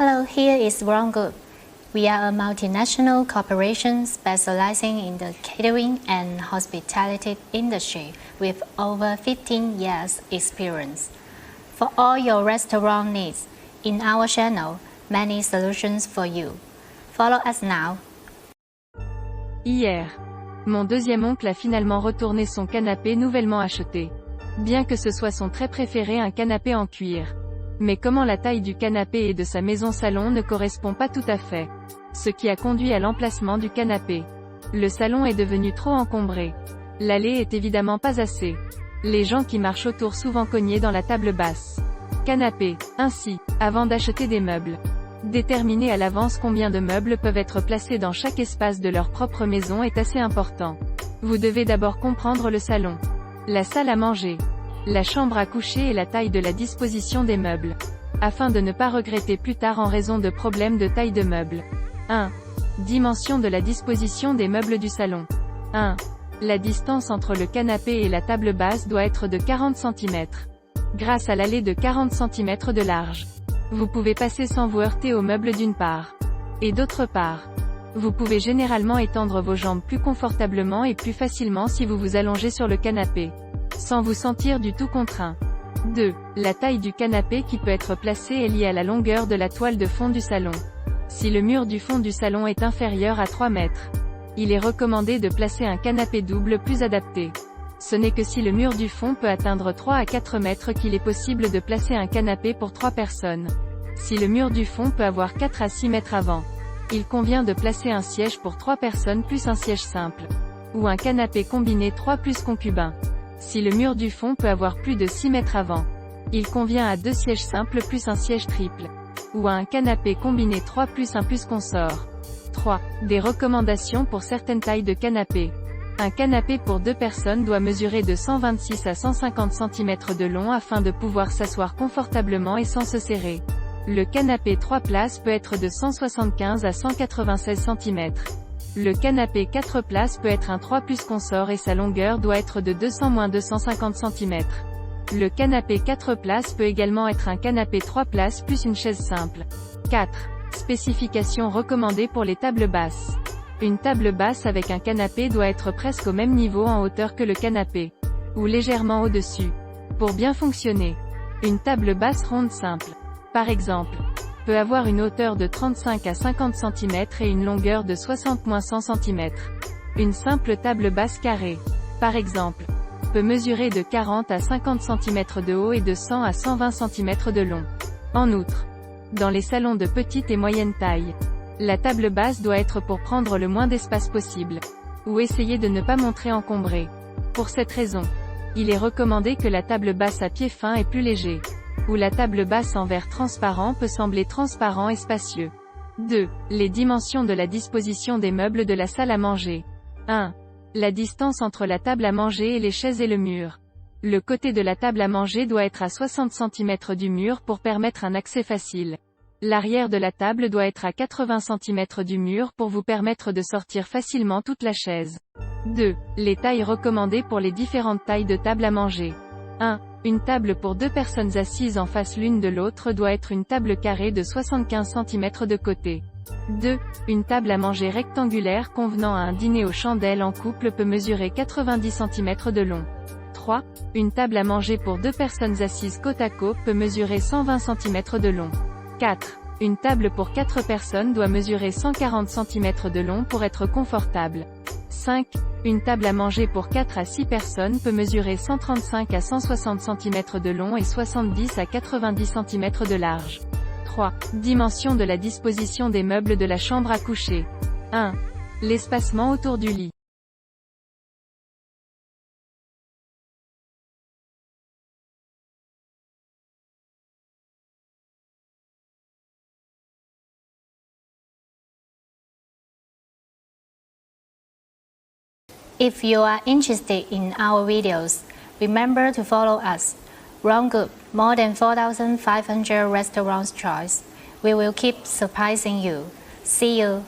Hello, here is Wrong Group. We are a multinational corporation specializing in the catering and hospitality industry with over 15 years experience. For all your restaurant needs, in our channel, many solutions for you. Follow us now. Hier, mon deuxième oncle a finalement retourné son canapé nouvellement acheté. Bien que ce soit son très préféré, un canapé en cuir. Mais comment la taille du canapé et de sa maison-salon ne correspond pas tout à fait. Ce qui a conduit à l'emplacement du canapé. Le salon est devenu trop encombré. L'allée est évidemment pas assez. Les gens qui marchent autour souvent cognés dans la table basse. Canapé. Ainsi, avant d'acheter des meubles, déterminer à l'avance combien de meubles peuvent être placés dans chaque espace de leur propre maison est assez important. Vous devez d'abord comprendre le salon, la salle à manger, la chambre à coucher et la taille de la disposition des meubles, afin de ne pas regretter plus tard en raison de problèmes de taille de meubles. 1. Dimension de la disposition des meubles du salon. 1. La distance entre le canapé et la table basse doit être de 40 cm. Grâce à l'allée de 40 cm de large, vous pouvez passer sans vous heurter aux meubles d'une part. Et d'autre part, vous pouvez généralement étendre vos jambes plus confortablement et plus facilement si vous vous allongez sur le canapé, sans vous sentir du tout contraint. 2. La taille du canapé qui peut être placé est liée à la longueur de la toile de fond du salon. Si le mur du fond du salon est inférieur à 3 mètres, il est recommandé de placer un canapé double plus adapté. Ce n'est que si le mur du fond peut atteindre 3 à 4 mètres qu'il est possible de placer un canapé pour 3 personnes. Si le mur du fond peut avoir 4 à 6 mètres avant, il convient de placer un siège pour 3 personnes plus un siège simple. Ou un canapé combiné 3 plus concubin. Si le mur du fond peut avoir plus de 6 mètres avant, il convient à 2 sièges simples plus un siège triple. Ou à un canapé combiné 3 plus 1 plus consort. 3. Des recommandations pour certaines tailles de canapé. Un canapé pour 2 personnes doit mesurer de 126 à 150 cm de long afin de pouvoir s'asseoir confortablement et sans se serrer. Le canapé 3 places peut être de 175 à 196 cm. Le canapé 4 places peut être un 3 plus consort et sa longueur doit être de 200-250 cm. Le canapé 4 places peut également être un canapé 3 places plus une chaise simple. 4. Spécifications recommandées pour les tables basses. Une table basse avec un canapé doit être presque au même niveau en hauteur que le canapé, ou légèrement au-dessus, pour bien fonctionner. Une table basse ronde simple, par exemple, peut avoir une hauteur de 35 à 50 cm et une longueur de 60-100 cm. Une simple table basse carrée, par exemple, peut mesurer de 40 à 50 cm de haut et de 100 à 120 cm de long. En outre, dans les salons de petite et moyenne taille, la table basse doit être pour prendre le moins d'espace possible, ou essayer de ne pas montrer encombré. Pour cette raison, il est recommandé que la table basse à pied fin est plus léger, ou la table basse en verre transparent peut sembler transparent et spacieux. 2. Les dimensions de la disposition des meubles de la salle à manger. 1. La distance entre la table à manger et les chaises et le mur. Le côté de la table à manger doit être à 60 cm du mur pour permettre un accès facile. L'arrière de la table doit être à 80 cm du mur pour vous permettre de sortir facilement toute la chaise. 2. Les tailles recommandées pour les différentes tailles de table à manger. 1. Une table pour 2 personnes assises en face l'une de l'autre doit être une table carrée de 75 cm de côté. 2. Une table à manger rectangulaire convenant à un dîner aux chandelles en couple peut mesurer 90 cm de long. 3. Une table à manger pour 2 personnes assises côte à côte peut mesurer 120 cm de long. 4. Une table pour 4 personnes doit mesurer 140 cm de long pour être confortable. 5. Une table à manger pour 4 à 6 personnes peut mesurer 135 à 160 cm de long et 70 à 90 cm de large. 3. Dimension de la disposition des meubles de la chambre à coucher. 1. L'espacement autour du lit. If you are interested in our videos, remember to follow us. Wrong Group, more than 4,500 restaurants choice. We will keep surprising you. See you.